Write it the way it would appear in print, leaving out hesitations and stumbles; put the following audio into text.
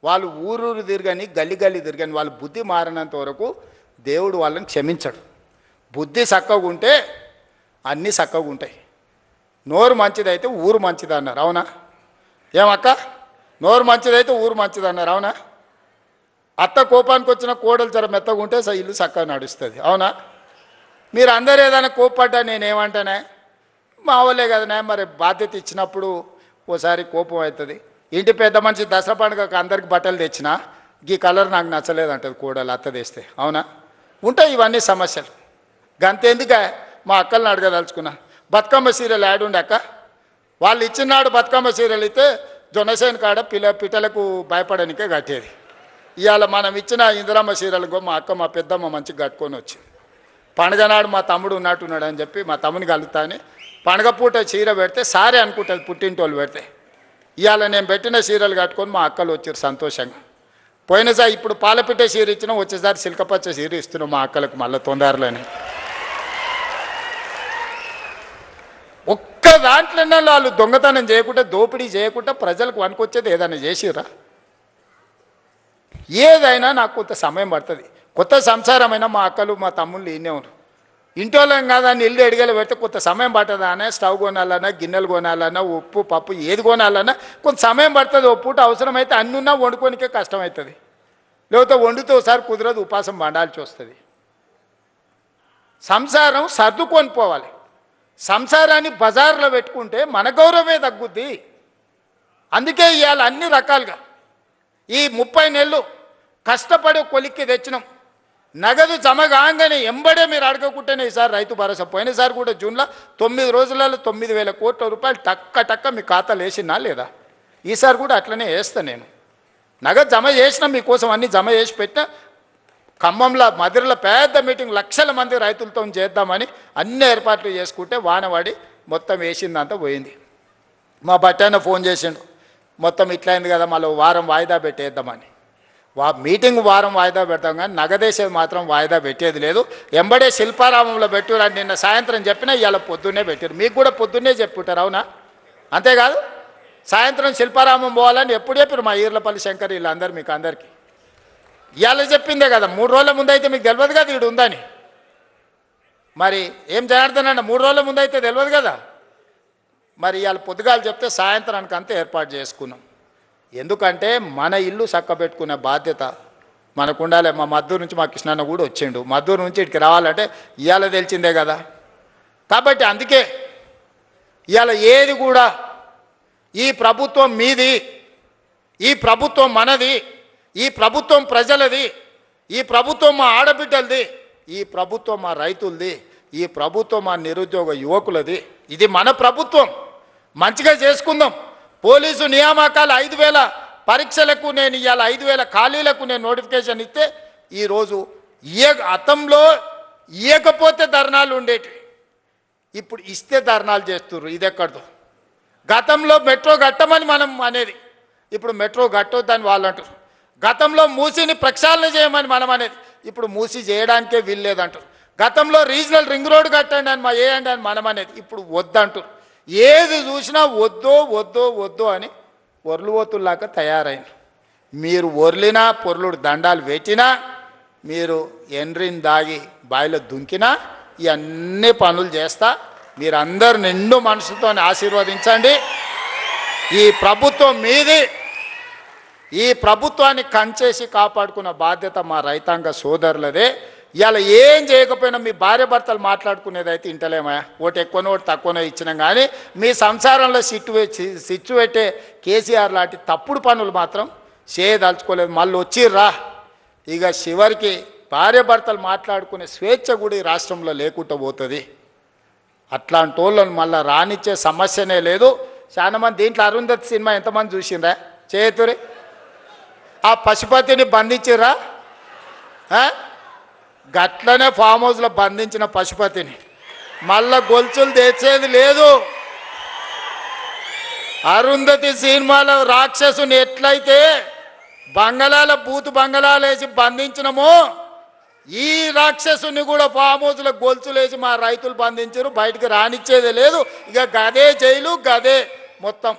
వాళ్ళు ఊరూరు తిరగని గల్లి గల్లి తిరగని వాళ్ళు బుద్ధి మారినంత వరకు దేవుడు వాళ్ళని క్షమించడు. బుద్ధి చక్కగా ఉంటే అన్నీ చక్కగా ఉంటాయి. నోరు మంచిదైతే ఊరు మంచిది అన్నారు, అవునా? ఏమక్క, నోరు మంచిదైతే ఊరు మంచిది అన్నారు, అవునా? అత్త కోపానికి వచ్చిన కోడలు జర మెత్తగా ఉంటే ఇల్లు చక్కగా నడుస్తుంది, అవునా? మీరు అందరు ఏదైనా కోప్పడ్డా నేనేమంటానే, మా వాళ్ళే కదనే, మరి బాధ్యత ఇచ్చినప్పుడు ఓసారి కోపం అవుతుంది. ఇంటి పెద్ద మనిషి దసరా పండుగకు అందరికి బట్టలు తెచ్చినా ఈ కలర్ నాకు నచ్చలేదు అంటది కోడలు, అత్త తెస్తే, అవునా? ఉంటాయి ఇవన్నీ సమస్యలు. గంతెందుక మా అక్కల్ని అడగదలుచుకున్నా, బతుకమ్మ సీరియల్ యాడ్ ఉండే అక్క, వాళ్ళు ఇచ్చినాడు బతుకమ్మ సీరియల్ అయితే జొన్నసేన కాడ పిట్టలకు భయపడనికే కట్టేది. ఇవాళ మనం ఇచ్చిన ఇందిరమ్మ సీరియల్కో మా అక్క మా పెద్దమ్మ మంచిగా కట్టుకొని వచ్చింది. పండుగ నాడు మా తమ్ముడు ఉన్నట్టున్నాడు అని చెప్పి మా తమ్ముని కలుగుతా అని పండుగ పూట చీర పెడితే సారే అనుకుంటుంది పుట్టింటోళ్ళు పెడితే. ఇవాళ నేను పెట్టిన చీరలు కట్టుకొని మా అక్కలు వచ్చారు సంతోషంగా. పోయినసారి ఇప్పుడు పాలపిట్ట చీర ఇచ్చినా వచ్చేసారి సిల్కపచ్చ చీర ఇస్తున్నాం మా అక్కలకు మళ్ళీ తొందరలోనే. ఒక్క దాంట్లోనే వాళ్ళు దొంగతనం చేయకుండా దోపిడీ చేయకుండా ప్రజలకు వనుకొచ్చేది ఏదైనా చేసిరా? ఏదైనా నాకు కొంత సమయం పడుతుంది. కొత్త సంసారమైనా మా అక్కలు మా తమ్ముళ్ళు ఈయనే ఉన్నారు. ఇంటోళ్ళం కాదని ఇల్లు ఎడిగలు పెడితే కొంత సమయం పడుతుంది. అనే స్టవ్ కొనాలన్నా గిన్నెలు కొనాలన్నా ఉప్పు పప్పు ఏది కొనాలన్నా కొంత సమయం పడుతుంది. ఓ పూట అవసరమైతే అన్నున్నా వండుకోనికే కష్టమవుతుంది. లేకపోతే వండుతూ ఒకసారి కుదరదు, ఉపాసం వండాల్సి వస్తుంది. సంసారం సర్దుకొని పోవాలి. సంసారాన్ని బజార్లో పెట్టుకుంటే మన గౌరవమే తగ్గుద్ది. అందుకే ఇవాళ అన్ని రకాలుగా ఈ 30 నెలలు కష్టపడి కొలిక్కి తెచ్చినాం. నగదు జమ కాగానే ఎంబడే మీరు అడగకుంటేనే ఈసారి రైతు భరోసా. పోయినసారి కూడా జూన్లో 9 రోజులలో 9,000 కోట్ల రూపాయలు టక్క మీ ఖాతాలు వేసినా లేదా? ఈసారి కూడా అట్లనే వేస్తా నేను. నగదు జమ చేసినా మీకోసం అన్ని జమ చేసి పెట్టినా. ఖమ్మంలో మదిరలో పెద్ద మీటింగ్ లక్షల మంది రైతులతో చేద్దామని అన్ని ఏర్పాట్లు చేసుకుంటే వానవాడి మొత్తం వేసిందంతా పోయింది. మా బట్టాయన ఫోన్ చేసిండు, మొత్తం ఇట్లా అయింది కదా మళ్ళీ వారం వాయిదా పెట్టేద్దామని. మీటింగ్ వారం వాయిదా పెడతాం కానీ నగదేసేది మాత్రం వాయిదా పెట్టేది లేదు. ఎంబడే శిల్పారామంలో పెట్టురని నిన్న సాయంత్రం చెప్పినా ఇవాళ పొద్దున్నే పెట్టారు. మీకు కూడా పొద్దున్నే చెప్పుంటారు, అవునా? అంతేకాదు సాయంత్రం శిల్పారామం పోవాలని ఎప్పుడు చెప్పారు మా ఈర్లపల్లి శంకర్ వీళ్ళందరూ మీకు అందరికీ. ఇవాళ చెప్పిందే కదా, 3 రోజుల ముందు అయితే మీకు తెలియదు కదా ఈడు ఉందని. మరి ఏం జనార్దనన్న 3 రోజుల ముందు అయితే తెలియదు కదా. మరి ఇవాళ పొద్దుగాలు చెప్తే సాయంత్రానికి అంతా ఏర్పాటు చేసుకున్నాం. ఎందుకంటే మన ఇల్లు చక్కబెట్టుకునే బాధ్యత మనకు ఉండాలి. మా మద్దూరు నుంచి మా కృష్ణన్న కూడా వచ్చిండు. మద్దూరు నుంచి ఇక్కడికి రావాలంటే ఇవాళ తెలిసిందే కదా. కాబట్టి అందుకే ఇవాళ ఏది కూడా ఈ ప్రభుత్వం మీది, ఈ ప్రభుత్వం మనది, ఈ ప్రభుత్వం ప్రజలది, ఈ ప్రభుత్వం మా ఆడబిడ్డలది, ఈ ప్రభుత్వం మా రైతులది, ఈ ప్రభుత్వం మా నిరుద్యోగ యువకులది. ఇది మన ప్రభుత్వం. మంచిగా చేసుకుందాం. పోలీసు నియామకాలు 5,000 పరీక్షలకు నేను ఇవాళ 5,000 ఖాళీలకు నేను నోటిఫికేషన్ ఇస్తే ఈరోజు గతంలో ఇవ్వకపోతే ధర్నాలు ఉండేటివి, ఇప్పుడు ఇస్తే ధర్నాలు చేస్తుర్రు. ఇది ఎక్కడదో. గతంలో మెట్రో కట్టమని మనం అనేది, ఇప్పుడు మెట్రో కట్టొద్దని వాళ్ళు అంటారు. గతంలో మూసీని ప్రక్షాళన చేయమని మనం అనేది, ఇప్పుడు మూసీ చేయడానికే వీల్లేదంటారు. గతంలో రీజనల్ రింగ్ రోడ్ కట్టండి అని వేయండి అని మనం అనేది, ఇప్పుడు వద్దంటారు. ఏది చూసినా వద్దో అని ఒర్లువోతుల్లాగా తయారైంది. మీరు ఒర్లినా పొర్లుడు దండాలు పెట్టినా, మీరు ఎండ్రిని దాగి బాయిలో దుంకినా ఇవన్నీ పనులు చేస్తా. మీరందరూ నిండు మనసుతో ఆశీర్వదించండి. ఈ ప్రభుత్వం మీది. ఈ ప్రభుత్వాన్ని కంచేసి కాపాడుకున్న బాధ్యత మా రైతాంగ సోదరులదే. ఇవాళ ఏం చేయకపోయినా మీ భార్య భర్తలు మాట్లాడుకునేది అయితే ఇంటలేమయా, ఓటు ఎక్కువనో ఓటు తక్కువనో ఇచ్చినాం కానీ మీ సంసారంలో సిచ్చు పెట్టే కేసీఆర్ లాంటి తప్పుడు పనులు మాత్రం చేయదలుచుకోలేదు. మళ్ళీ వచ్చిర్రా ఇక చివరికి భార్య భర్తలు మాట్లాడుకునే స్వేచ్ఛ కూడా ఈ రాష్ట్రంలో లేకుండా పోతుంది. అట్లాంటి వాళ్ళని మళ్ళీ రానిచ్చే సమస్యనే లేదు. చాలా మంది దీంట్లో అరుంధతి సినిమా ఎంతమంది చూసిండ్రా? చేతురి ఆ పశుపతిని బంధించిర్రా? గట్లనే ఫామ్ హౌస్లో బంధించిన పశుపతిని మళ్ళా గొలుసులు తెచ్చేది లేదు. అరుంధతి సినిమాలో రాక్షసుని ఎట్లయితే బంగళాల బంగళాలు వేసి బంధించినమో ఈ రాక్షసుని కూడా ఫామ్ హౌస్లో గొలుసులు వేసి మా రైతులు బంధించారు. బయటకు రానిచ్చేదే లేదు. ఇక గదే జైలు, గదే మొత్తం.